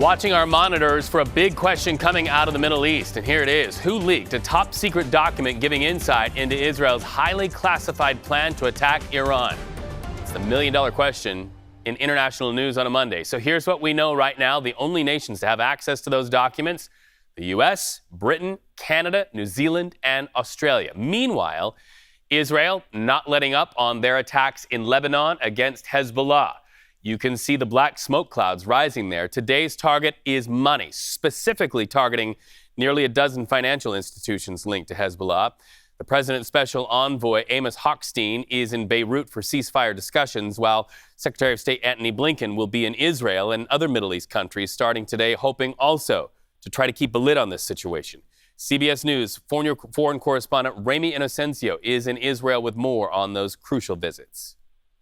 Watching our monitors for a big question coming out of the Middle East. And here it is. Who leaked a top secret document giving insight into Israel's highly classified plan to attack Iran? It's the million-dollar question in international news on a Monday. So here's what we know right now. The only nations to have access to those documents: the U.S., Britain, Canada, New Zealand, and Australia. Meanwhile, Israel not letting up on their attacks in Lebanon against Hezbollah. You can see the black smoke clouds rising there. Today's target is money, specifically targeting nearly a dozen financial institutions linked to Hezbollah. The president's special envoy, Amos Hochstein, is in Beirut for ceasefire discussions, while Secretary of State Antony Blinken will be in Israel and other Middle East countries starting today, hoping also to try to keep a lid on this situation. CBS News foreign correspondent Remi Inocencio is in Israel with more on those crucial visits.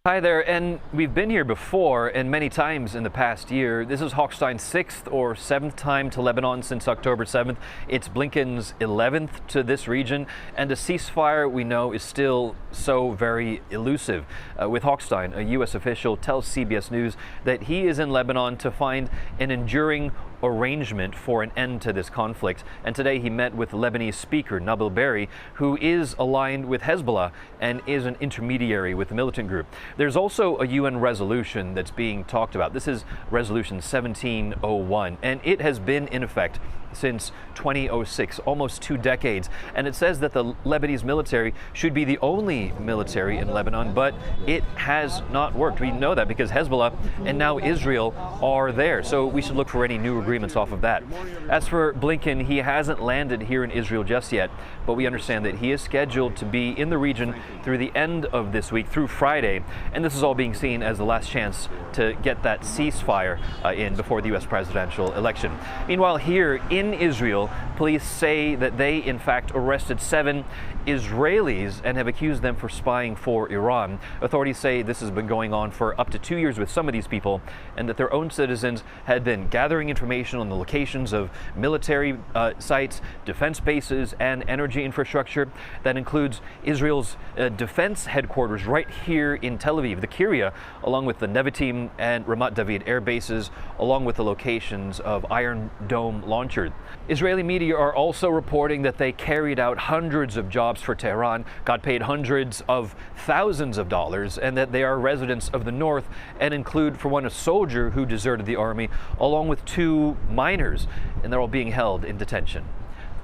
Hi there, and we've been here before and many times in the past year. This is Hochstein's 6th or 7th time to Lebanon since October 7th. It's Blinken's 11th to this region, and a ceasefire we know is still so very elusive. With Hochstein, a U.S. official tells CBS News that he is in Lebanon to find an enduring arrangement for an end to this conflict. And today he met with Lebanese speaker Nabil Berri, who is aligned with Hezbollah and is an intermediary with the militant group. There's also a UN resolution that's being talked about. This is Resolution 1701, and it has been in effect since 2006, almost 2 decades. And it says that the Lebanese military should be the only military in Lebanon, but it has not worked. We know that because Hezbollah and now Israel are there. So we should look for any new agreements off of that. As for Blinken, he hasn't landed here in Israel just yet, but we understand that he is scheduled to be in the region through the end of this week, through Friday. And this is all being seen as the last chance to get that ceasefire in before the U.S. presidential election. Meanwhile, here in Israel, police say that they in fact arrested 7 Israelis and have accused them for spying for Iran. Authorities say this has been going on for up to 2 years with some of these people, and that their own citizens had been gathering information on the locations of military sites, defense bases, and energy infrastructure. That includes Israel's defense headquarters right here in Tel Aviv, the Kiryat, along with the Nevatim and Ramat David air bases, along with the locations of Iron Dome launchers. Israeli media are also reporting that they carried out hundreds of jobs for Tehran, got paid hundreds of thousands of dollars, and that they are residents of the north and include, for one, a soldier who deserted the army, along with 2 minors, and they're all being held in detention.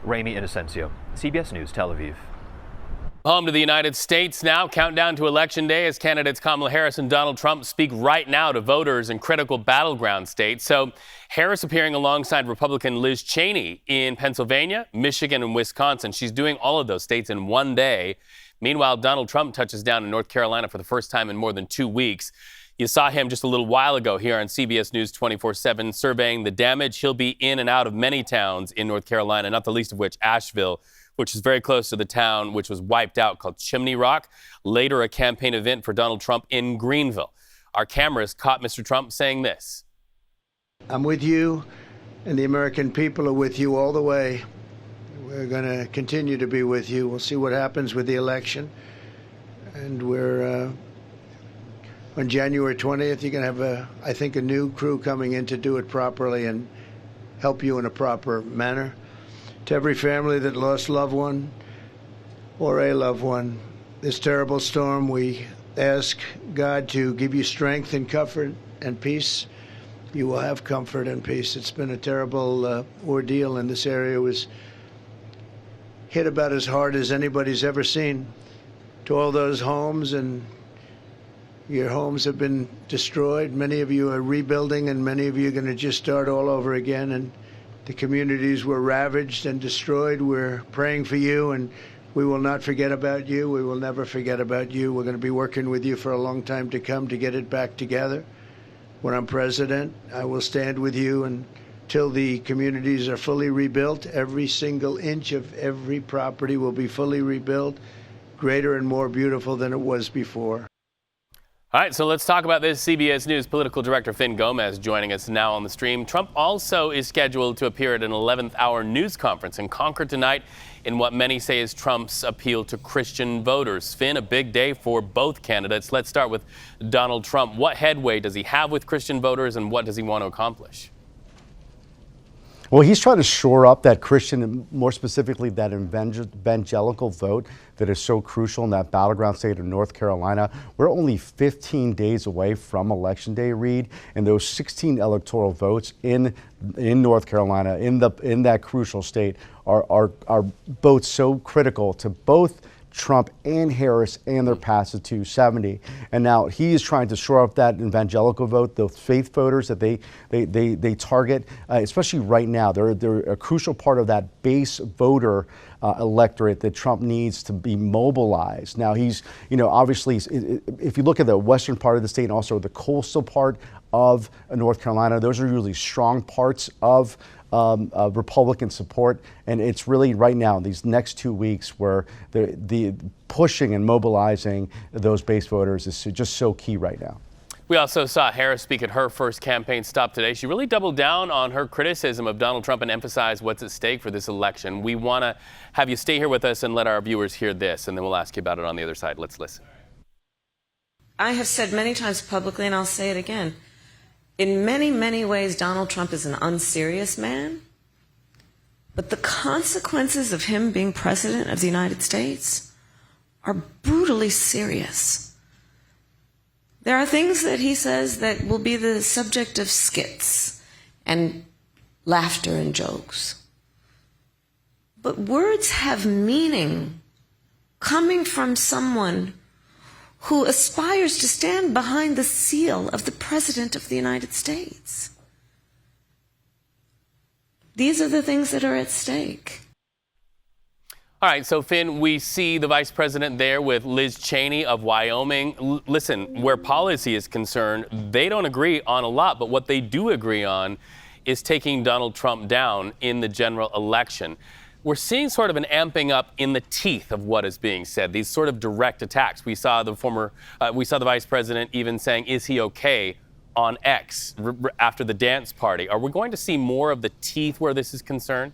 Remi Inocencio, CBS News, Tel Aviv. Home to the United States now. Countdown to Election Day as candidates Kamala Harris and Donald Trump speak right now to voters in critical battleground states. So Harris appearing alongside Republican Liz Cheney in Pennsylvania, Michigan, and Wisconsin. She's doing all of those states in one day. Meanwhile, Donald Trump touches down in North Carolina for the first time in more than 2 weeks. You saw him just a little while ago here on CBS News 24/7 surveying the damage. He'll be in and out of many towns in North Carolina, not the least of which Asheville, which is very close to the town which was wiped out, called Chimney Rock. Later, a campaign event for Donald Trump in Greenville. Our cameras caught Mr. Trump saying this. I'm with you, and the American people are with you all the way. We're going to continue to be with you. We'll see what happens with the election. And we're, on January 20th, you're going to have, I think, a new crew coming in to do it properly and help you in a proper manner. To every family that lost a loved one or a loved one, this terrible storm, we ask God to give you strength and comfort and peace. You will have comfort and peace. It's been a terrible ordeal, and this area was hit about as hard as anybody's ever seen. To all those homes, and your homes have been destroyed. Many of you are rebuilding, and many of you are going to just start all over again. And the communities were ravaged and destroyed. We're praying for you, and we will not forget about you. We will never forget about you. We're going to be working with you for a long time to come to get it back together. When I'm president, I will stand with you until the communities are fully rebuilt. Every single inch of every property will be fully rebuilt, greater and more beautiful than it was before. All right, so let's talk about this. CBS News political director Fin Gomez joining us now on the stream. Trump also is scheduled to appear at an 11th hour news conference in Concord tonight in what many say is Trump's appeal to Christian voters. Fin, a big day for both candidates. Let's start with Donald Trump. What headway does he have with Christian voters, and what does he want to accomplish? Well, he's trying to shore up that Christian, and more specifically that evangelical vote that is so crucial in that battleground state of North Carolina. We're only 15 days away from Election Day, Reed, and those 16 electoral votes in North Carolina, in that crucial state, are both so critical to both Trump and Harris and their path to 270. And now he is trying to shore up that evangelical vote, those faith voters that they target, especially right now. They're a crucial part of that base voter electorate that Trump needs to be mobilized. Now he's, obviously, if you look at the western part of the state and also the coastal part of North Carolina, those are usually strong parts of Republican support, and it's really right now these next 2 weeks where the pushing and mobilizing those base voters is just so key right now. We also saw Harris speak at her first campaign stop today. She really doubled down on her criticism of Donald Trump and emphasized what's at stake for this election. We want to have you stay here with us and let our viewers hear this, and then we'll ask you about it on the other side. Let's listen. I have said many times publicly, and I'll say it again, in many, many ways, Donald Trump is an unserious man, but the consequences of him being president of the United States are brutally serious. There are things that he says that will be the subject of skits and laughter and jokes. But words have meaning coming from someone who aspires to stand behind the seal of the President of the United States. These are the things that are at stake. All right, so Finn, we see the vice president there with Liz Cheney of Wyoming. Listen, where policy is concerned, they don't agree on a lot, but what they do agree on is taking Donald Trump down in the general election. We're seeing sort of an amping up in the teeth of what is being said, these sort of direct attacks. We saw the vice president even saying, is he okay, on X after the dance party. Are we going to see more of the teeth where this is concerned?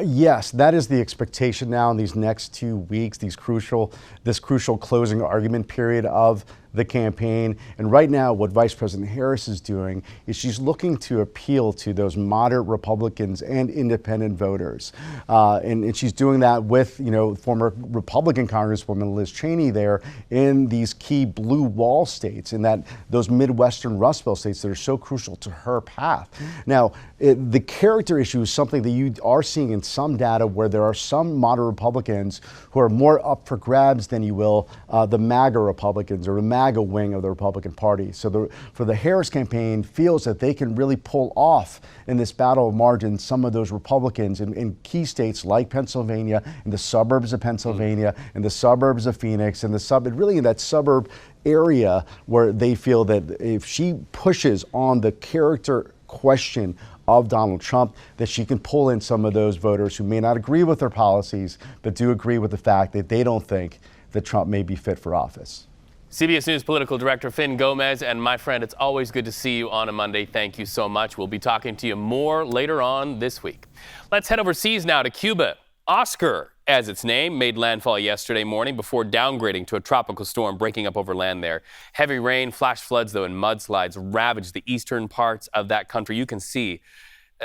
Yes, that is the expectation now in these next 2 weeks, this crucial closing argument period of the campaign. And right now, what Vice President Harris is doing is she's looking to appeal to those moderate Republicans and independent voters. And she's doing that with, former Republican Congresswoman Liz Cheney there in these key blue wall states, in those Midwestern Rust Belt states that are so crucial to her path. Now, the character issue is something that you are seeing in some data where there are some moderate Republicans who are more up for grabs than you will the MAGA Republicans or the MAGA wing of the Republican Party. So for the Harris campaign feels that they can really pull off in this battle of margins some of those Republicans in key states like Pennsylvania, in the suburbs of Pennsylvania, in the suburbs of Phoenix, and really in that suburb area where they feel that if she pushes on the character question of Donald Trump, that she can pull in some of those voters who may not agree with her policies, but do agree with the fact that they don't think that Trump may be fit for office. CBS News political director Finn Gomez, and my friend, it's always good to see you on a Monday. Thank you so much. We'll be talking to you more later on this week. Let's head overseas now to Cuba. Oscar, as its name, made landfall yesterday morning before downgrading to a tropical storm breaking up over land there. Heavy rain, flash floods, though, and mudslides ravaged the eastern parts of that country. You can see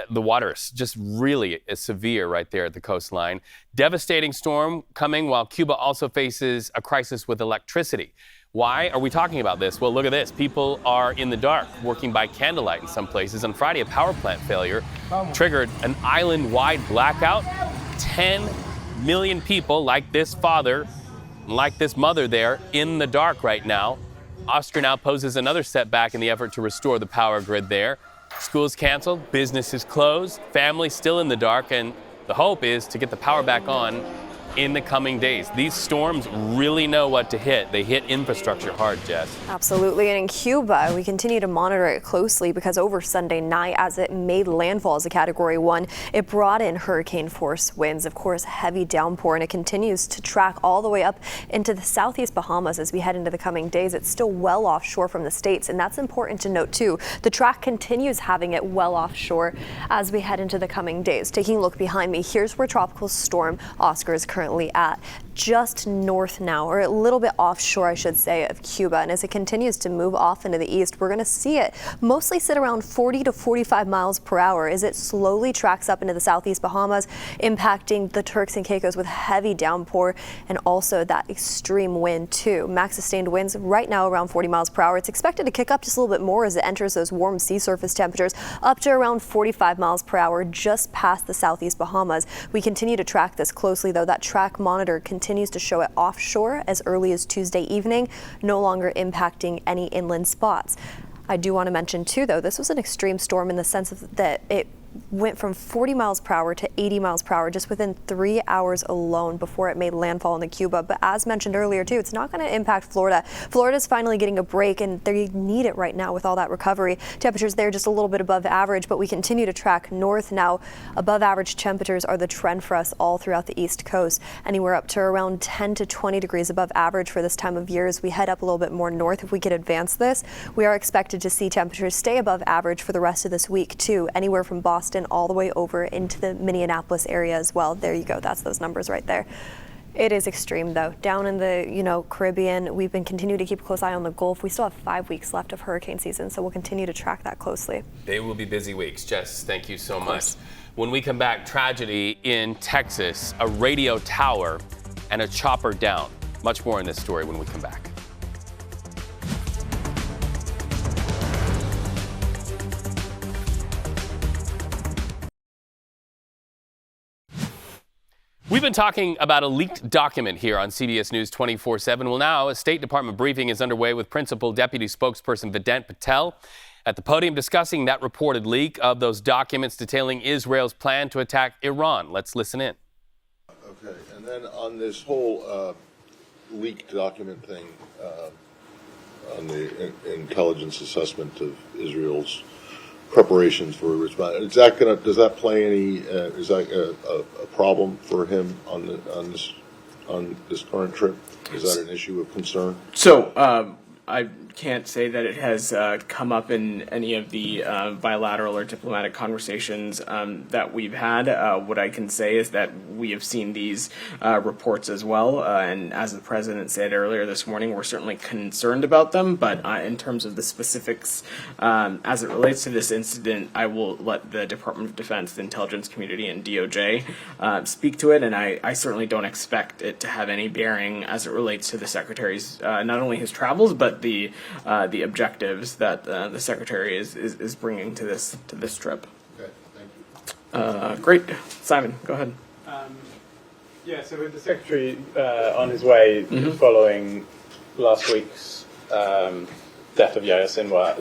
the water is just really severe right there at the coastline. Devastating storm coming while Cuba also faces a crisis with electricity. Why are we talking about this? Well, look at this. People are in the dark, working by candlelight in some places. On Friday, a power plant failure triggered an island-wide blackout. 10 million people, like this father, like this mother there, in the dark right now. Oscar now poses another setback in the effort to restore the power grid there. Schools canceled, businesses closed, families still in the dark, and the hope is to get the power back on in the coming days. These storms really know what to hit. They hit infrastructure hard, Jess. Absolutely. And in Cuba, we continue to monitor it closely because over Sunday night, as it made landfall as a Category 1, it brought in hurricane force winds, of course, heavy downpour, and it continues to track all the way up into the southeast Bahamas as we head into the coming days. It's still well offshore from the States, and that's important to note too. The track continues having it well offshore as we head into the coming days. Taking a look behind me, here's where Tropical Storm Oscar is currently at. just north now, or a little bit offshore, I should say, of Cuba. And as it continues to move off into the east, we're going to see it mostly sit around 40 to 45 miles per hour as it slowly tracks up into the southeast Bahamas, impacting the Turks and Caicos with heavy downpour and also that extreme wind too. Max sustained winds right now around 40 miles per hour. It's expected to kick up just a little bit more as it enters those warm sea surface temperatures up to around 45 miles per hour just past the southeast Bahamas. We continue to track this closely, though. That track monitor continues to show it offshore as early as Tuesday evening, no longer impacting any inland spots. I do want to mention too, though, this was an extreme storm in the sense that it went from 40 miles per hour to 80 miles per hour just within 3 hours alone before it made landfall into Cuba. But as mentioned earlier too, it's not going to impact Florida. Florida's finally getting a break, and they need it right now with all that recovery. Temperatures there just a little bit above average, but we continue to track north now. Above average temperatures are the trend for us all throughout the East Coast, anywhere up to around 10 to 20 degrees above average for this time of year. As we head up a little bit more north, if we could advance this, we are expected to see temperatures stay above average for the rest of this week too, anywhere from Boston all the way over into the Minneapolis area as well. There you go. That's those numbers right there. It is extreme, though. Down in the Caribbean, we've been continuing to keep a close eye on the Gulf. We still have 5 weeks left of hurricane season, so we'll continue to track that closely. They will be busy weeks. Jess, thank you so much. When we come back, tragedy in Texas, a radio tower and a chopper down. Much more in this story when we come back. We've been talking about a leaked document here on CBS News 24/7. Well, now a State Department briefing is underway with Principal Deputy Spokesperson Vedant Patel at the podium discussing that reported leak of those documents detailing Israel's plan to attack Iran. Let's listen in. Okay, and then on this whole leaked document thing, on the intelligence assessment of Israel's preparations for a response, does that play any? Is that a problem for him on this current trip? Is that an issue of concern? So I can't say that it has come up in any of the bilateral or diplomatic conversations that we've had. What I can say is that we have seen these reports as well, and as the president said earlier this morning, we're certainly concerned about them, but in terms of the specifics as it relates to this incident, I will let the Department of Defense, the intelligence community, and DOJ speak to it, and I certainly don't expect it to have any bearing as it relates to the Secretary's, not only his travels, but the objectives that the Secretary is bringing to this trip. Okay, thank you. Great, Simon, go ahead. Yeah, so with the Secretary on his way following last week's death of Yahya Sinwar,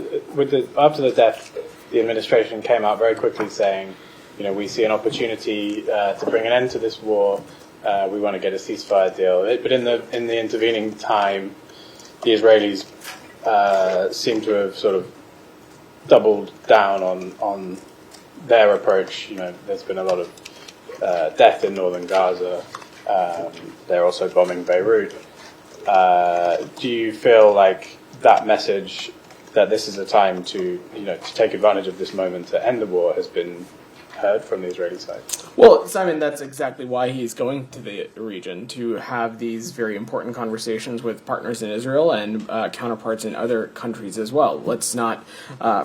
after the death, the administration came out very quickly saying, we see an opportunity to bring an end to this war. We want to get a ceasefire deal. But in the intervening time, the Israelis seem to have sort of doubled down on their approach. There's been a lot of death in northern Gaza. They're also bombing Beirut. Do you feel like that message that this is a time to take advantage of this moment to end the war has been heard from the Israeli side? Well, Simon, that's exactly why he's going to the region, to have these very important conversations with partners in Israel and counterparts in other countries as well. Let's not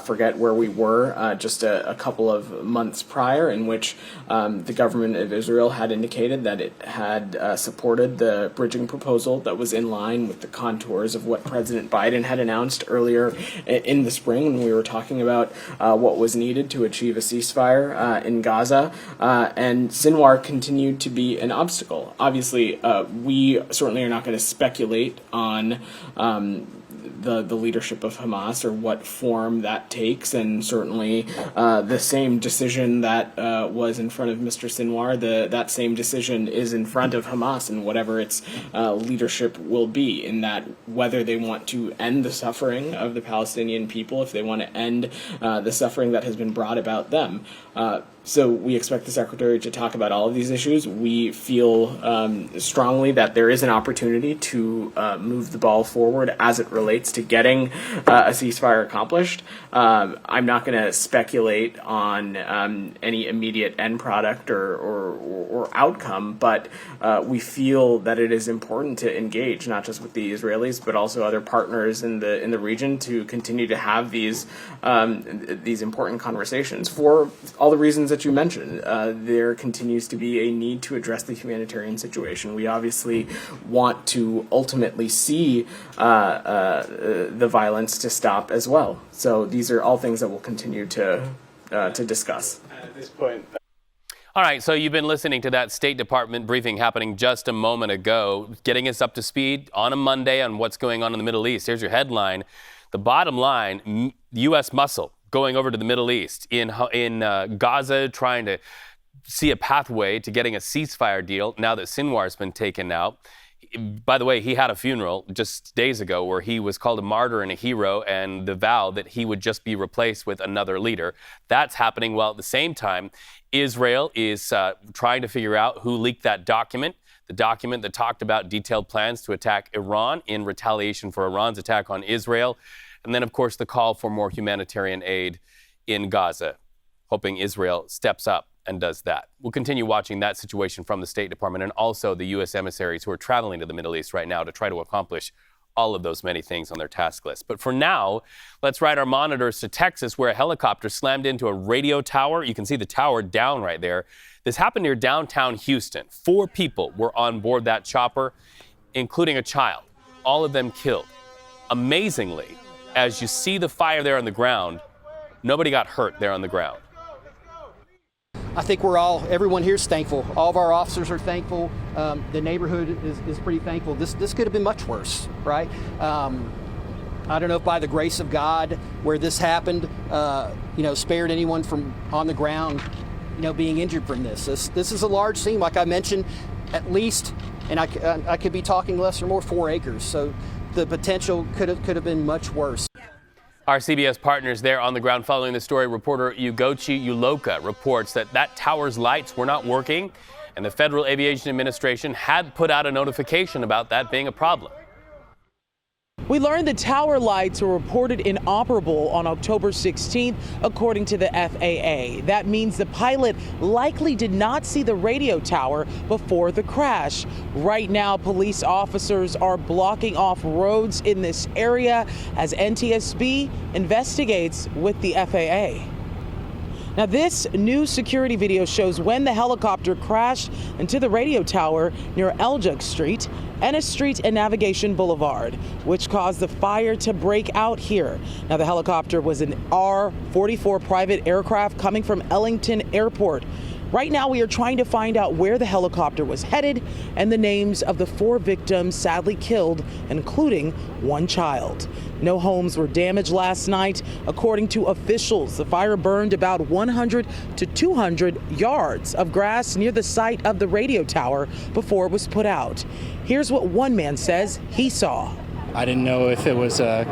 forget where we were just a couple of months prior, in which the government of Israel had indicated that it had supported the bridging proposal that was in line with the contours of what President Biden had announced earlier in the spring, when we were talking about what was needed to achieve a ceasefire in Gaza, and Sinwar continued to be an obstacle. Obviously, we certainly are not going to speculate on the leadership of Hamas or what form that takes, and certainly the same decision that was in front of Mr. Sinwar, that same decision is in front of Hamas, and whatever its leadership will be, in that whether they want to end the suffering of the Palestinian people, if they want to end the suffering that has been brought about them. So we expect the Secretary to talk about all of these issues. We feel strongly that there is an opportunity to move the ball forward as it relates relates to getting a ceasefire accomplished. I'm not going to speculate on any immediate end product or outcome, but we feel that it is important to engage not just with the Israelis but also other partners in the region to continue to have these important conversations for all the reasons that you mentioned. There continues to be a need to address the humanitarian situation. We obviously want to ultimately see the violence to stop as well. So these are all things that we'll continue to discuss. At this point. All right, so you've been listening to that State Department briefing happening just a moment ago, getting us up to speed on a Monday on what's going on in the Middle East. Here's your headline. The bottom line, U.S. muscle going over to the Middle East in Gaza, trying to see a pathway to getting a ceasefire deal now that Sinwar's been taken out. By the way, he had a funeral just days ago where he was called a martyr and a hero, and the vow that he would just be replaced with another leader. That's happening while at the same time, Israel is trying to figure out who leaked that document, the document that talked about detailed plans to attack Iran in retaliation for Iran's attack on Israel. And then, of course, the call for more humanitarian aid in Gaza, hoping Israel steps up and does that. We'll continue watching that situation from the State Department and also the U.S. emissaries who are traveling to the Middle East right now to try to accomplish all of those many things on their task list. But for now, let's ride our monitors to Texas, where a helicopter slammed into a radio tower. You can see the tower down right there. This happened near downtown Houston. 4 people were on board that chopper, including a child, all of them killed. Amazingly, as you see the fire there on the ground, nobody got hurt there on the ground. I think everyone here is thankful. All of our officers are thankful. The neighborhood is pretty thankful. This could have been much worse, right? I don't know if by the grace of God, where this happened, spared anyone from on the ground, being injured from this. This is a large scene, like I mentioned, at least, and I could be talking less or more, 4 acres. So the potential could have been much worse. Our CBS partners there on the ground following the story, reporter Ugochi Uloka, reports that tower's lights were not working, and the Federal Aviation Administration had put out a notification about that being a problem. We learned the tower lights were reported inoperable on October 16th, according to the FAA. That means the pilot likely did not see the radio tower before the crash. Right now, police officers are blocking off roads in this area as NTSB investigates with the FAA. Now, this new security video shows when the helicopter crashed into the radio tower near Eljuk Street, Ennis Street and Navigation Boulevard, which caused the fire to break out here. Now, the helicopter was an R-44 private aircraft coming from Ellington Airport. Right now, we are trying to find out where the helicopter was headed and the names of the 4 victims sadly killed, including 1 child. No homes were damaged last night. According to officials, the fire burned about 100 to 200 yards of grass near the site of the radio tower before it was put out. Here's what one man says he saw. I didn't know if it was a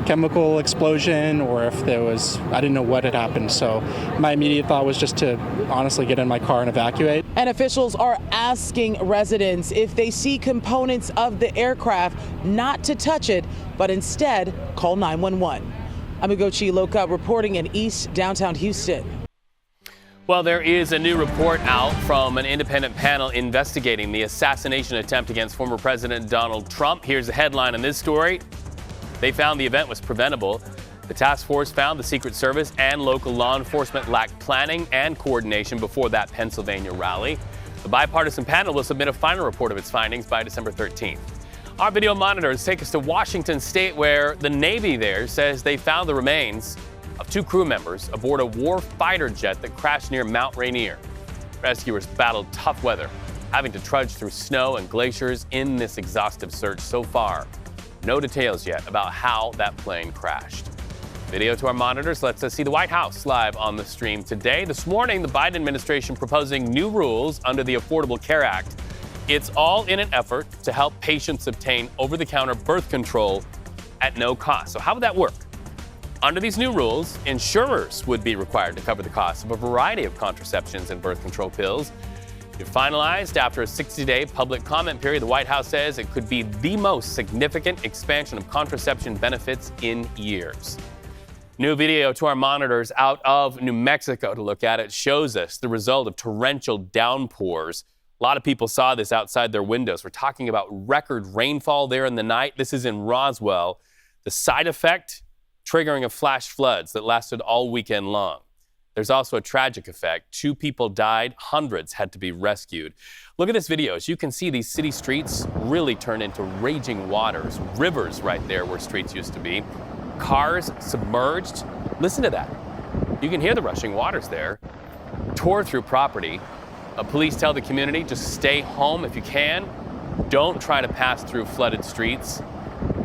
chemical explosion or if I didn't know what had happened. So my immediate thought was just to honestly get in my car and evacuate. And officials are asking residents if they see components of the aircraft not to touch it, but instead call 911. I'm Ugochi Uloka reporting in East Downtown Houston. Well, there is a new report out from an independent panel investigating the assassination attempt against former President Donald Trump. Here's the headline on this story. They found the event was preventable. The task force found the Secret Service and local law enforcement lacked planning and coordination before that Pennsylvania rally. The bipartisan panel will submit a final report of its findings by December 13th. Our video monitors take us to Washington State, where the Navy there says they found the remains of 2 crew members aboard a war fighter jet that crashed near Mount Rainier. Rescuers battled tough weather, having to trudge through snow and glaciers in this exhaustive search. So far, no details yet about how that plane crashed. Video to our monitors lets us see the White House live on the stream today. This morning, the Biden administration proposing new rules under the Affordable Care Act. It's all in an effort to help patients obtain over-the-counter birth control at no cost. So how would that work? Under these new rules, insurers would be required to cover the cost of a variety of contraceptions and birth control pills. If finalized after a 60-day public comment period, the White House says it could be the most significant expansion of contraception benefits in years. New video to our monitors out of New Mexico to look at. It shows us the result of torrential downpours. A lot of people saw this outside their windows. We're talking about record rainfall there in the night. This is in Roswell. The side effect, triggering of flash floods that lasted all weekend long. There's also a tragic effect. 2 people died, hundreds had to be rescued. Look at this video. As you can see, these city streets really turn into raging waters, rivers right there where streets used to be. Cars submerged. Listen to that. You can hear the rushing waters there. Tore through property. Police tell the community, just stay home if you can. Don't try to pass through flooded streets.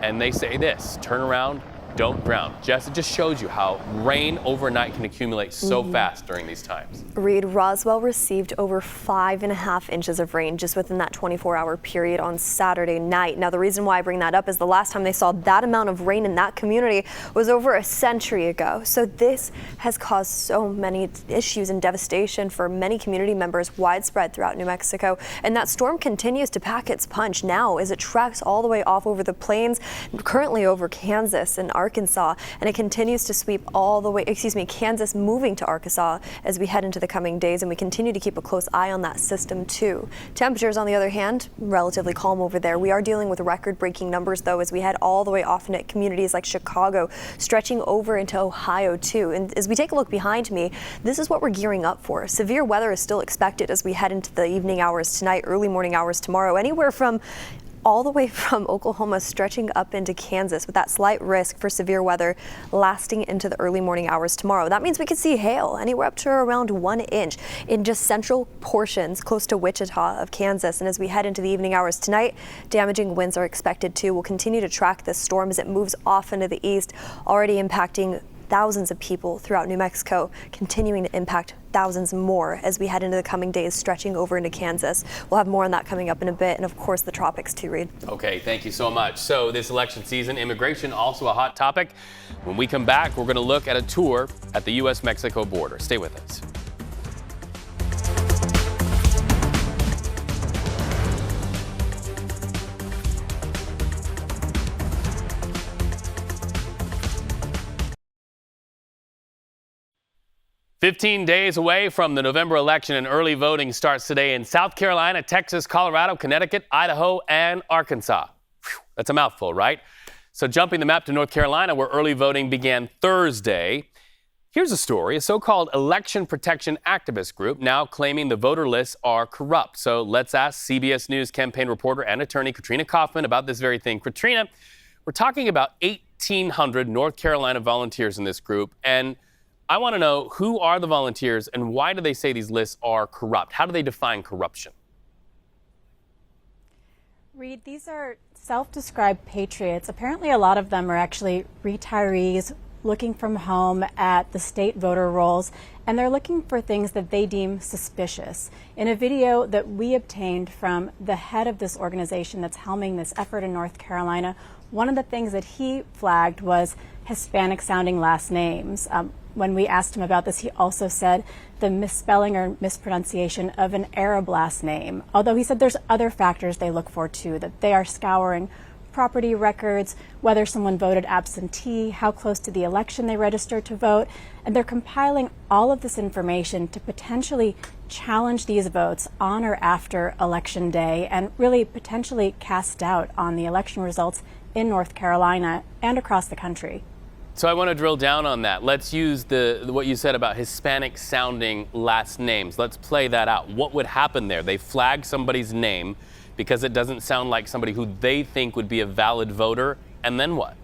And they say this, turn around, don't drown. Jess, it just shows you how rain overnight can accumulate so fast during these times. Reed, Roswell received over 5.5 inches of rain just within that 24-hour period on Saturday night. Now, the reason why I bring that up is the last time they saw that amount of rain in that community was over a century ago. So this has caused so many issues and devastation for many community members widespread throughout New Mexico. And that storm continues to pack its punch now as it tracks all the way off over the plains, currently over Kansas and Arkansas, and it continues to sweep all the way, Kansas moving to Arkansas as we head into the coming days, and we continue to keep a close eye on that system too. Temperatures, on the other hand, relatively calm over there. We are dealing with record-breaking numbers though as we head all the way off into communities like Chicago, stretching over into Ohio too. And as we take a look behind me, this is what we're gearing up for. Severe weather is still expected as we head into the evening hours tonight, early morning hours tomorrow, anywhere from all the way from Oklahoma stretching up into Kansas, with that slight risk for severe weather lasting into the early morning hours tomorrow. That means we could see hail anywhere up to around 1 inch in just central portions close to Wichita of Kansas. And as we head into the evening hours tonight, damaging winds are expected too. We'll continue to track this storm as it moves off into the east, already impacting thousands of people throughout New Mexico, continuing to impact thousands more as we head into the coming days, stretching over into Kansas. We'll have more on that coming up in a bit, and of course the tropics too, Reed. Okay, thank you so much. So this election season, immigration also a hot topic. When we come back, we're going to look at a tour at the U.S.-Mexico border. Stay with us. "15 days away from the November election, and early voting starts today in South Carolina, Texas, Colorado, Connecticut, Idaho, and Arkansas." Whew, that's a mouthful, right? So jumping the map to North Carolina, where early voting began Thursday. Here's a story. A so-called election protection activist group now claiming the voter lists are corrupt. So let's ask CBS News campaign reporter and attorney Katrina Kaufman about this very thing. Katrina, we're talking about 1,800 North Carolina volunteers in this group, and I want to know, who are the volunteers and why do they say these lists are corrupt? How do they define corruption? Reed, these are self-described patriots. Apparently a lot of them are actually retirees looking from home at the state voter rolls, and they're looking for things that they deem suspicious. In a video that we obtained from the head of this organization that's helming this effort in North Carolina, one of the things that he flagged was Hispanic-sounding last names. When we asked him about this, he also said the misspelling or mispronunciation of an Arab last name. Although he said there's other factors they look for too, that they are scouring property records, whether someone voted absentee, how close to the election they registered to vote, and they're compiling all of this information to potentially challenge these votes on or after Election Day and really potentially cast doubt on the election results in North Carolina and across the country. So I want to drill down on that. Let's use what you said about Hispanic-sounding last names. Let's play that out. What would happen there? They flag somebody's name because it doesn't sound like somebody who they think would be a valid voter, and then what?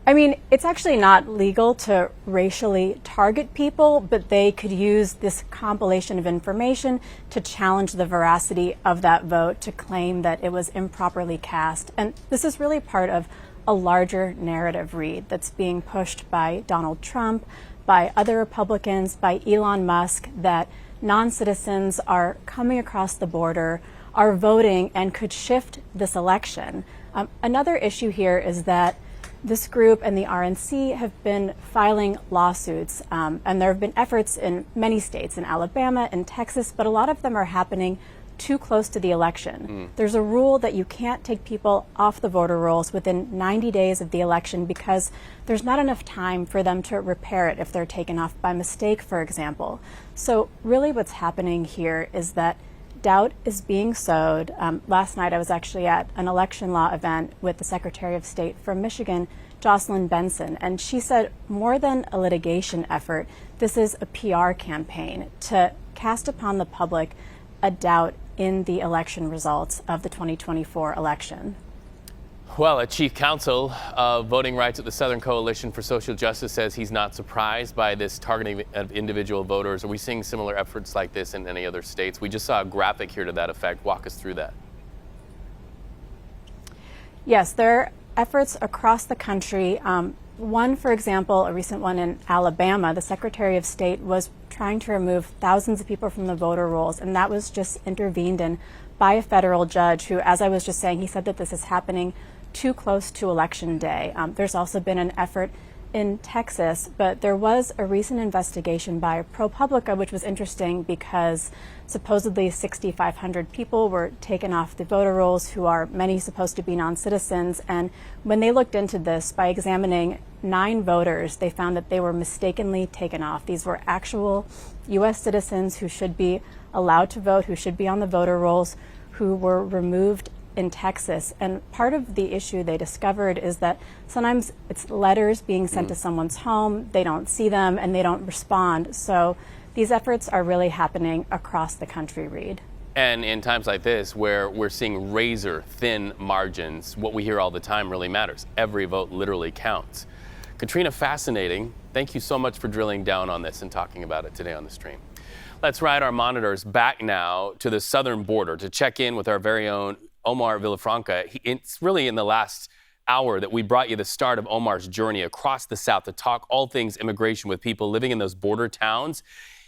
I mean, it's actually not legal to racially target people, but they could use this compilation of information to challenge the veracity of that vote, to claim that it was improperly cast. And this is really part of a larger narrative, Reed, that's being pushed by Donald Trump, by other Republicans, by Elon Musk, that non-citizens are coming across the border, are voting, and could shift this election. Another issue here is that this group and the RNC have been filing lawsuits, and there have been efforts in many states, in Alabama and Texas, but a lot of them are happening too close to the election. There's a rule that you can't take people off the voter rolls within 90 days of the election because there's not enough time for them to repair it if they're taken off by mistake, for example. So really what's happening here is that doubt is being sowed. Last night I was actually at an election law event with the Secretary of State from Michigan, Jocelyn Benson, and she said more than a litigation effort, this is a PR campaign to cast upon the public a doubt in the election results of the 2024 election. Well, a chief counsel of voting rights at the Southern Coalition for Social Justice says he's not surprised by this targeting of individual voters. Are we seeing similar efforts like this in any other states? We just saw a graphic here to that effect. Walk us through that. Yes, there are efforts across the country. One, for example, a recent one in Alabama, the Secretary of State was trying to remove thousands of people from the voter rolls, and that was just intervened in by a federal judge who, as I was just saying, he said that this is happening too close to Election Day. There's also been an effort in Texas, but there was a recent investigation by ProPublica, which was interesting because supposedly 6,500 people were taken off the voter rolls who are many supposed to be non-citizens. And when they looked into this by examining 9 voters, they found that they were mistakenly taken off. These were actual U.S. citizens who should be allowed to vote, who should be on the voter rolls, who were removed in Texas. And part of the issue they discovered is that sometimes it's letters being sent to someone's home, they don't see them, and they don't respond. So these efforts are really happening across the country, Reed. And in times like this, where we're seeing razor-thin margins, what we hear all the time really matters. Every vote literally counts. Katrina, fascinating. Thank you so much for drilling down on this and talking about it today on the stream. Let's ride our monitors back now to the southern border to check in with our very own Omar Villafranca. It's really in the last hour that we brought you the start of Omar's journey across the South to talk all things immigration with people living in those border towns.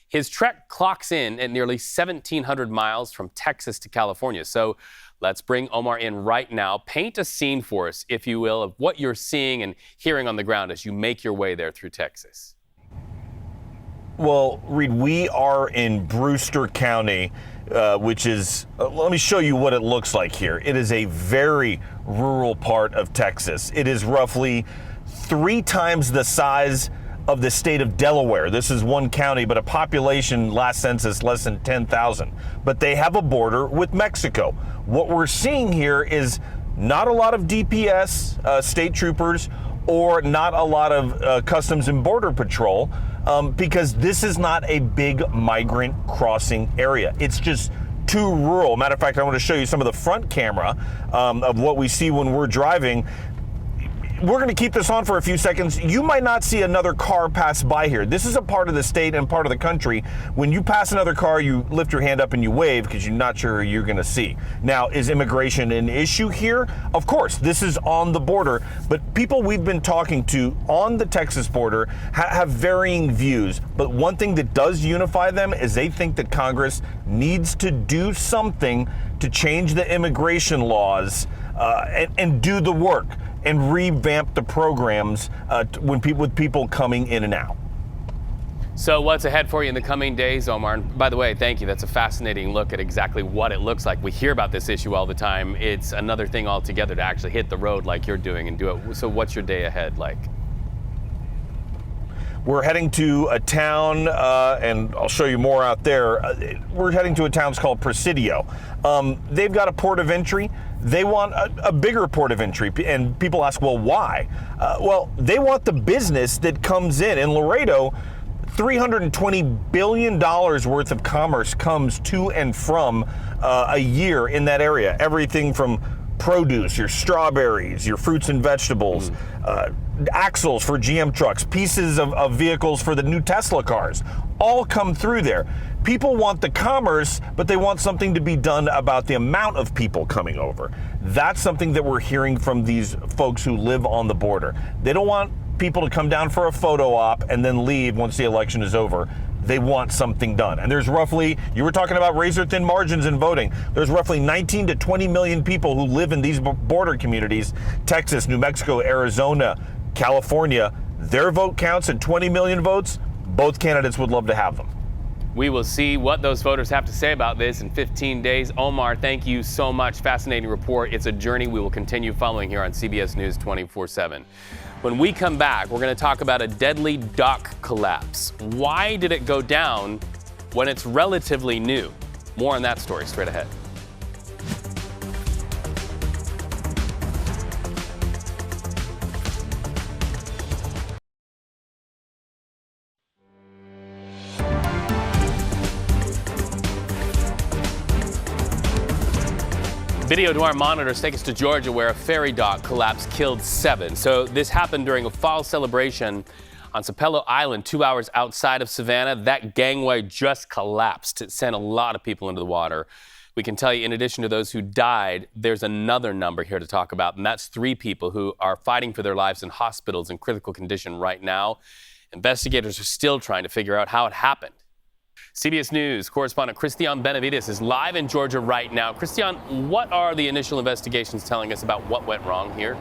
His trek clocks in at nearly 1,700 miles from Texas to California. So let's bring Omar in right now. Paint a scene for us, if you will, of what you're seeing and hearing on the ground as you make your way there through Texas. Well, Reed, we are in Brewster County, which is, let me show you what it looks like here. It is a very rural part of Texas. It is roughly 3 times the size of the state of Delaware. This is one county, but a population last census less than 10,000. But they have a border with Mexico. What we're seeing here is not a lot of DPS, state troopers, or not a lot of Customs and Border Patrol, because this is not a big migrant crossing area. It's just too rural. Matter of fact, I want to show you some of the front camera of what we see when we're driving. We're going to keep this on for a few seconds. You might not see another car pass by here. This is a part of the state and part of the country. When you pass another car, you lift your hand up and you wave because you're not sure who you're going to see. Now, is immigration an issue here? Of course, this is on the border, but people we've been talking to on the Texas border have varying views. But one thing that does unify them is they think that Congress needs to do something to change the immigration laws and do the work and revamp the programs with people coming in and out. So what's ahead for you in the coming days, Omar? And by the way, thank you. That's a fascinating look at exactly what it looks like. We hear about this issue all the time. It's another thing altogether to actually hit the road like you're doing and do it. So what's your day ahead like? We're heading to a town, and I'll show you more out there. We're heading to a town called Presidio. They've got a port of entry. They want a bigger port of entry, and people ask, well, why? Well, they want the business that comes in. In Laredo, $320 billion worth of commerce comes to and from a year in that area. Everything from produce, your strawberries, your fruits and vegetables, axles for GM trucks, pieces of vehicles for the new Tesla cars, all come through there. People want the commerce, but they want something to be done about the amount of people coming over. That's something that we're hearing from these folks who live on the border. They don't want people to come down for a photo op and then leave once the election is over. they want something done. And there's roughly, you were talking about razor-thin margins in voting, there's roughly 19 to 20 million people who live in these border communities, Texas, New Mexico, Arizona, California. Their vote counts at 20 million votes. Both candidates would love to have them. We will see what those voters have to say about this in 15 days. Omar, thank you so much. Fascinating report. It's a journey we will continue following here on CBS News 24/7. When we come back, we're going to talk about a deadly dock collapse. Why did it go down when it's relatively new? More on that story straight ahead. Video to our monitors take us to Georgia, where a ferry dock collapse killed 7. So this happened during a fall celebration on Sapelo Island, 2 hours outside of Savannah. That gangway just collapsed. It sent a lot of people into the water. We can tell you, in addition to those who died, there's another number here to talk about, and that's 3 people who are fighting for their lives in hospitals in critical condition right now. Investigators are still trying to figure out how it happened. CBS News correspondent Christian Benavides is live in Georgia right now. Christian, what are the initial investigations telling us about what went wrong here?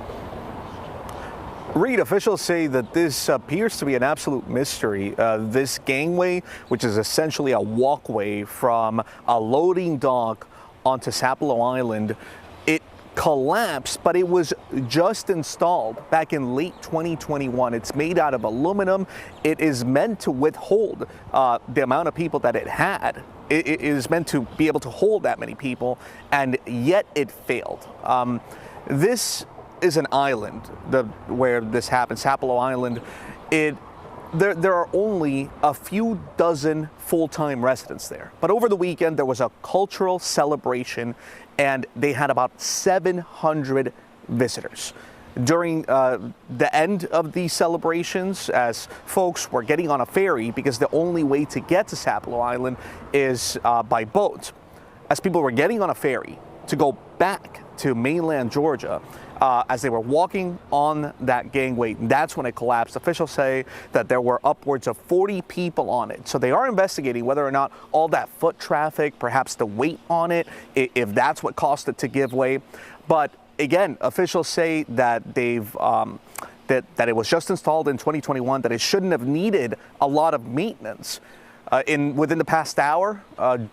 Reed, officials say that this appears to be an absolute mystery. This gangway, which is essentially a walkway from a loading dock onto Sapelo Island, it collapsed, but it was just installed back in late 2021. It's made out of aluminum. It is meant to withhold the amount of people that it had. It is meant to be able to hold that many people, and yet it failed. This is an island where this happened, Sapelo Island. There are only a few dozen full-time residents there. But over the weekend, there was a cultural celebration, and they had about 700 visitors. During the end of these celebrations, as folks were getting on a ferry, because the only way to get to Sapelo Island is by boat, as people were getting on a ferry to go back to mainland Georgia, as they were walking on that gangway, that's when it collapsed. Officials say that there were upwards of 40 people on it. So they are investigating whether or not all that foot traffic, perhaps the weight on it, if that's what caused it to give way. But again, officials say that that it was just installed in 2021, that it shouldn't have needed a lot of maintenance. Within the past hour,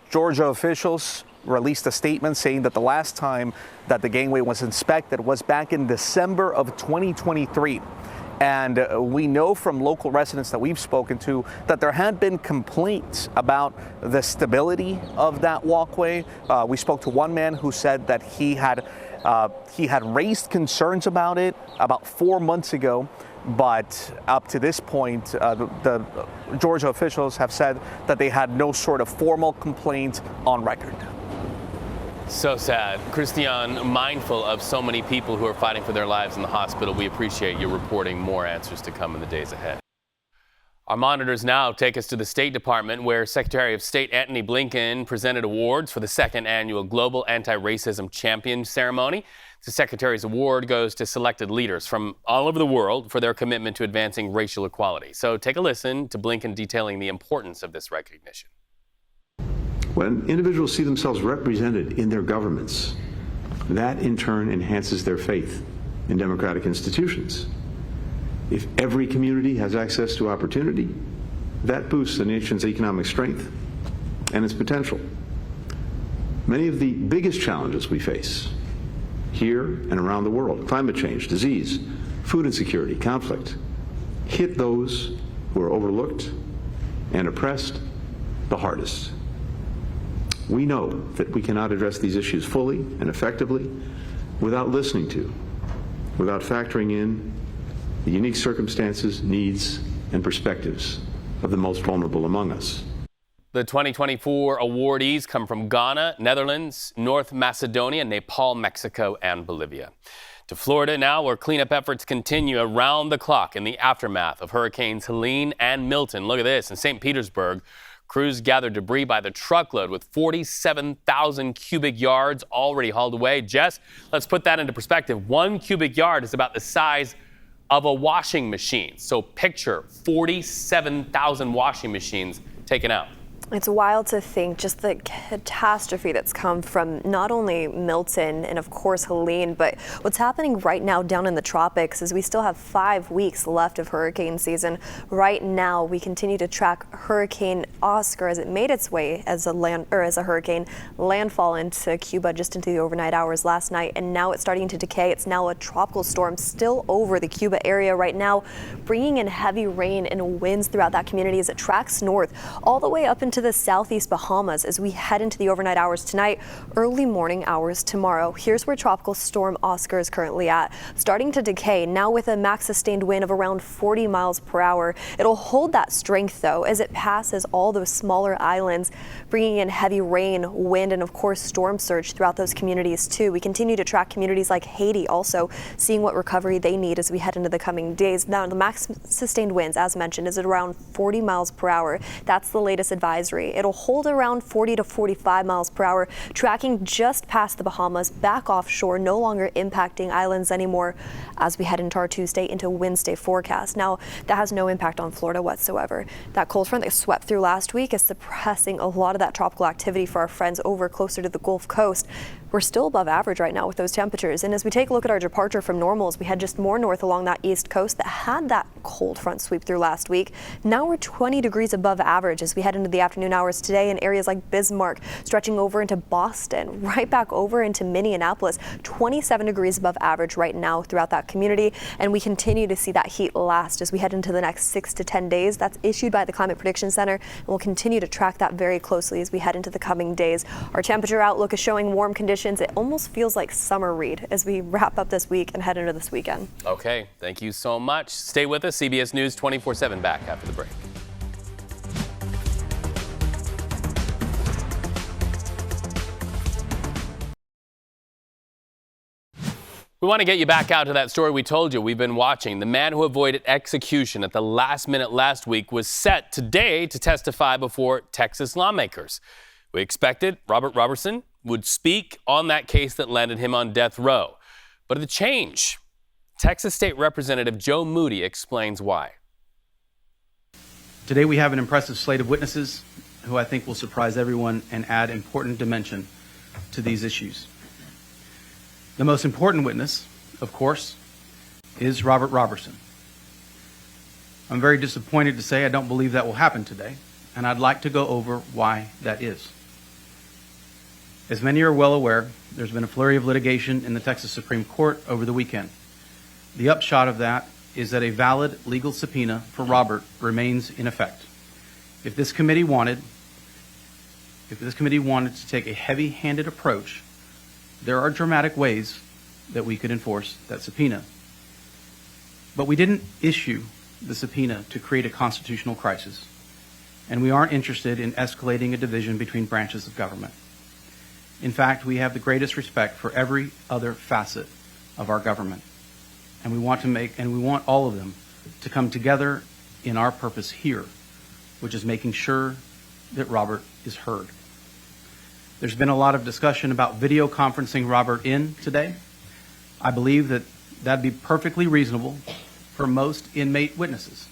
Georgia officials released a statement saying that the last time that the gangway was inspected was back in December of 2023. And we know from local residents that we've spoken to that there had been complaints about the stability of that walkway. We spoke to one man who said that he had raised concerns about it about 4 months ago. But up to this point, the Georgia officials have said that they had no sort of formal complaint on record. So sad. Christian, mindful of so many people who are fighting for their lives in the hospital, we appreciate you reporting. More answers to come in the days ahead. Our monitors now take us to the State Department, where Secretary of State Antony Blinken presented awards for the 2nd annual Global Anti-Racism Champion ceremony. The Secretary's award goes to selected leaders from all over the world for their commitment to advancing racial equality. So take a listen to Blinken detailing the importance of this recognition. When individuals see themselves represented in their governments, that in turn enhances their faith in democratic institutions. If every community has access to opportunity, that boosts the nation's economic strength and its potential. Many of the biggest challenges we face here and around the world, climate change, disease, food insecurity, conflict, hit those who are overlooked and oppressed the hardest. We know that we cannot address these issues fully and effectively without listening to, without factoring in the unique circumstances, needs, and perspectives of the most vulnerable among us. The 2024 awardees come from Ghana, Netherlands, North Macedonia, Nepal, Mexico, and Bolivia. To Florida now, where cleanup efforts continue around the clock in the aftermath of Hurricanes Helene and Milton. Look at this. In St. Petersburg, crews gathered debris by the truckload with 47,000 cubic yards already hauled away. Jess, let's put that into perspective. 1 cubic yard is about the size of a washing machine. So picture 47,000 washing machines taken out. It's wild to think just the catastrophe that's come from not only Milton and of course Helene, but what's happening right now down in the tropics is we still have 5 weeks left of hurricane season. Right now, we continue to track Hurricane Oscar as it made its way as a hurricane landfall into Cuba just into the overnight hours last night, and now it's starting to decay. It's now a tropical storm still over the Cuba area right now, bringing in heavy rain and winds throughout that community as it tracks north all the way up into the southeast Bahamas as we head into the overnight hours tonight, early morning hours tomorrow. Here's where Tropical Storm Oscar is currently at, starting to decay now with a max sustained wind of around 40 miles per hour. It'll hold that strength though as it passes all those smaller islands, bringing in heavy rain, wind, and of course storm surge throughout those communities too. We continue to track communities like Haiti also, seeing what recovery they need as we head into the coming days. Now the max sustained winds, as mentioned, is at around 40 miles per hour. That's the latest advisory. It'll hold around 40 to 45 miles per hour, tracking just past the Bahamas, back offshore, no longer impacting islands anymore as we head into our Tuesday into Wednesday forecast. Now, that has no impact on Florida whatsoever. That cold front that swept through last week is suppressing a lot of that tropical activity for our friends over closer to the Gulf Coast. We're still above average right now with those temperatures. And as we take a look at our departure from normals, we head just more north along that east coast that had that cold front sweep through last week. Now we're 20 degrees above average as we head into the afternoon hours today in areas like Bismarck, stretching over into Boston, right back over into Minneapolis. 27 degrees above average right now throughout that community. And we continue to see that heat last as we head into the next 6 to 10 days. That's issued by the Climate Prediction Center. And we'll continue to track that very closely as we head into the coming days. Our temperature outlook is showing warm conditions. It almost feels like summer, Reed, as we wrap up this week and head into this weekend. Okay, thank you so much. Stay with us. CBS News 24/7 back after the break. We want to get you back out to that story we told you we've been watching. The man who avoided execution at the last minute last week was set today to testify before Texas lawmakers. We expected Roberson would speak on that case that landed him on death row. But the change, Texas State Representative Joe Moody explains why. Today we have an impressive slate of witnesses who I think will surprise everyone and add important dimension to these issues. The most important witness, of course, is Robert Roberson. I'm very disappointed to say I don't believe that will happen today, and I'd like to go over why that is. As many are well aware, there's been a flurry of litigation in the Texas Supreme Court over the weekend. The upshot of that is that a valid legal subpoena for Robert remains in effect. If this committee wanted to take a heavy-handed approach, there are dramatic ways that we could enforce that subpoena. But we didn't issue the subpoena to create a constitutional crisis, and we aren't interested in escalating a division between branches of government. In fact, we have the greatest respect for every other facet of our government, and we want all of them to come together in our purpose here, which is making sure that Robert is heard. There's been a lot of discussion about video conferencing Robert in today. I believe that that'd be perfectly reasonable for most inmate witnesses.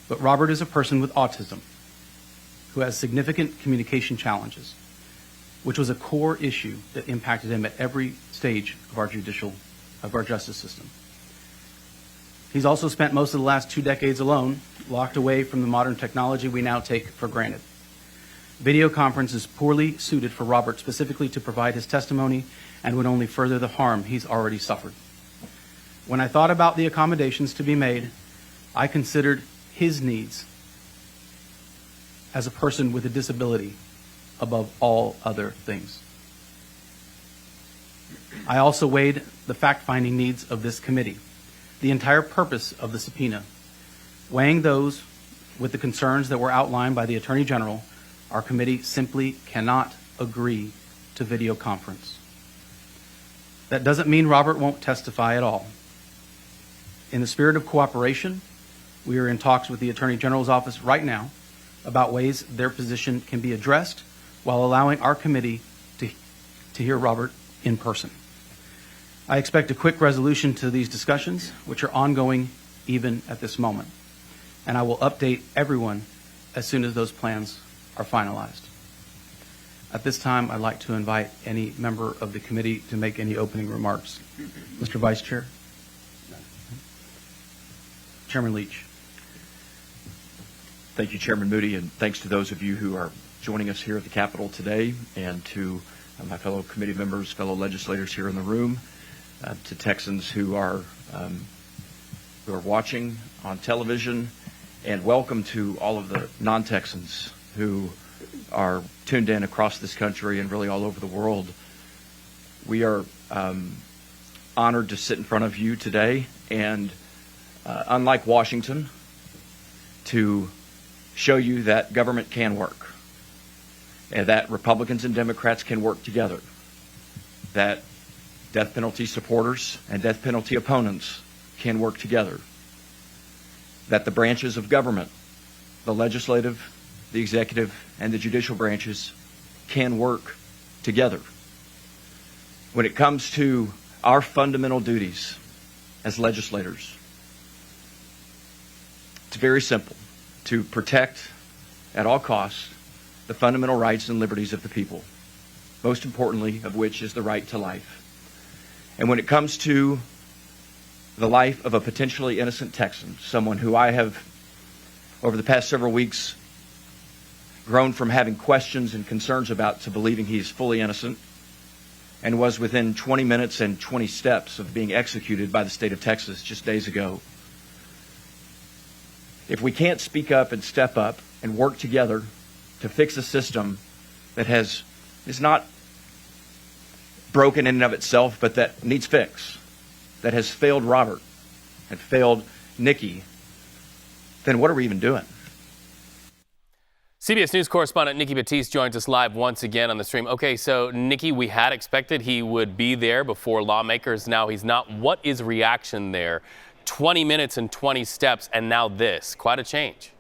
But Robert is a person with autism who has significant communication challenges, which was a core issue that impacted him at every stage of our justice system. He's also spent most of the last 2 decades alone, locked away from the modern technology we now take for granted. Video conference is poorly suited for Robert specifically to provide his testimony and would only further the harm he's already suffered. When I thought about the accommodations to be made, I considered his needs as a person with a disability above all other things. I also weighed the fact-finding needs of this committee, the entire purpose of the subpoena. Weighing those with the concerns that were outlined by the Attorney General, our committee simply cannot agree to video conference. That doesn't mean Robert won't testify at all. In the spirit of cooperation, we are in talks with the Attorney General's office right now about ways their position can be addressed while allowing our committee to hear Robert in person. I expect a quick resolution to these discussions, which are ongoing even at this moment. And I will update everyone as soon as those plans are finalized. At this time, I'd like to invite any member of the committee to make any opening remarks. Mr. Vice Chair. Chairman Leach. Thank you, Chairman Moody, and thanks to those of you who are joining us here at the Capitol today, and to my fellow committee members, fellow legislators here in the room, to Texans who are watching on television, and welcome to all of the non-Texans who are tuned in across this country and really all over the world. We are honored to sit in front of you today, and unlike Washington, to show you that government can work, and that Republicans and Democrats can work together, that death penalty supporters and death penalty opponents can work together, that the branches of government, the legislative, the executive, and the judicial branches can work together. When it comes to our fundamental duties as legislators, it's very simple: to protect at all costs the fundamental rights and liberties of the people, most importantly of which is the right to life. And when it comes to the life of a potentially innocent Texan, someone who I have, over the past several weeks, grown from having questions and concerns about to believing he's fully innocent, and was within 20 minutes and 20 steps of being executed by the state of Texas just days ago. If we can't speak up and step up and work together to fix a system that is not broken in and of itself, but that needs fix, that has failed Robert and failed Nikki, then what are we even doing? CBS News correspondent Nikki Batiste joins us live once again on the stream. Okay, so Nikki, we had expected he would be there before lawmakers. Now he's not. What is reaction there? 20 minutes and 20 steps, and now this. Quite a change.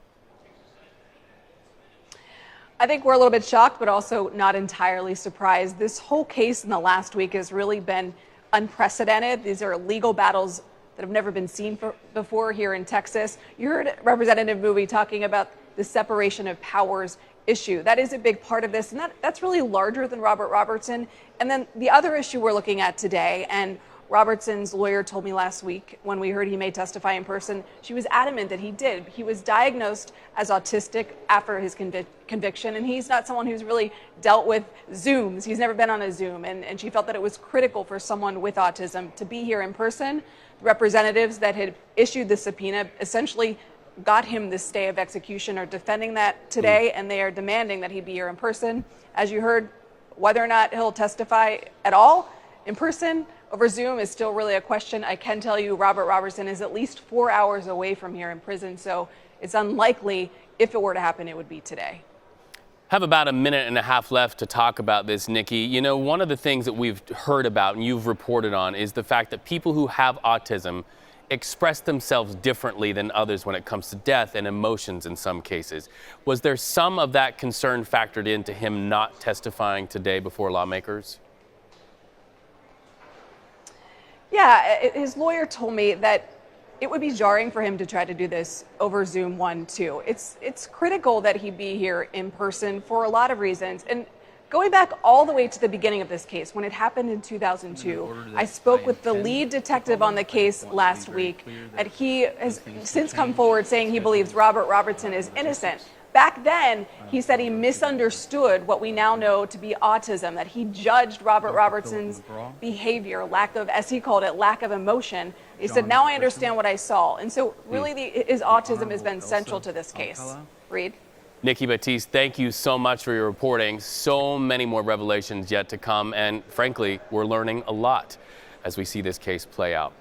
I think we're a little bit shocked, but also not entirely surprised. This whole case in the last week has really been unprecedented. These are legal battles that have never been seen before here in Texas. You heard Representative Moody talking about the separation of powers issue. That is a big part of this, and that's really larger than Robert Roberson. And then the other issue we're looking at today, and Robertson's lawyer told me last week when we heard he may testify in person, she was adamant that he did. He was diagnosed as autistic after his conviction, and he's not someone who's really dealt with Zooms. He's never been on a Zoom, and she felt that it was critical for someone with autism to be here in person. The representatives that had issued the subpoena essentially got him this stay of execution are defending that today, and they are demanding that he be here in person. As you heard, whether or not he'll testify at all in person over Zoom is still really a question. I can tell you Robert Roberson is at least 4 hours away from here in prison, so it's unlikely, if it were to happen, it would be today. Have about a minute and a half left to talk about this, Nikki. You know, one of the things that we've heard about and you've reported on is the fact that people who have autism express themselves differently than others when it comes to death and emotions in some cases. Was there some of that concern factored into him not testifying today before lawmakers? Yeah, his lawyer told me that it would be jarring for him to try to do this over Zoom 1-2. It's critical that he be here in person for a lot of reasons. And going back all the way to the beginning of this case, when it happened in 2002, I spoke with the lead detective on the case last week, and he has since come forward saying he believes Robert Roberson is innocent. Back then, he said he misunderstood what we now know to be autism, that he judged Robert Robertson's behavior, lack of, as he called it, lack of emotion. He said, now I understand what I saw. And so really his autism has been central to this case. Reed? Nikki Batiste, thank you so much for your reporting. So many more revelations yet to come, and frankly, we're learning a lot as we see this case play out.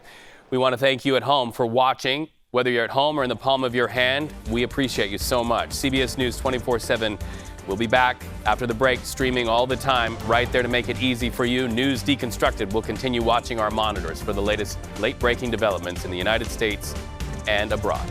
We want to thank you at home for watching. Whether you're at home or in the palm of your hand, we appreciate you so much. CBS News 24/7 will be back after the break, streaming all the time, right there to make it easy for you. News Deconstructed will continue watching our monitors for the latest late-breaking developments in the United States and abroad.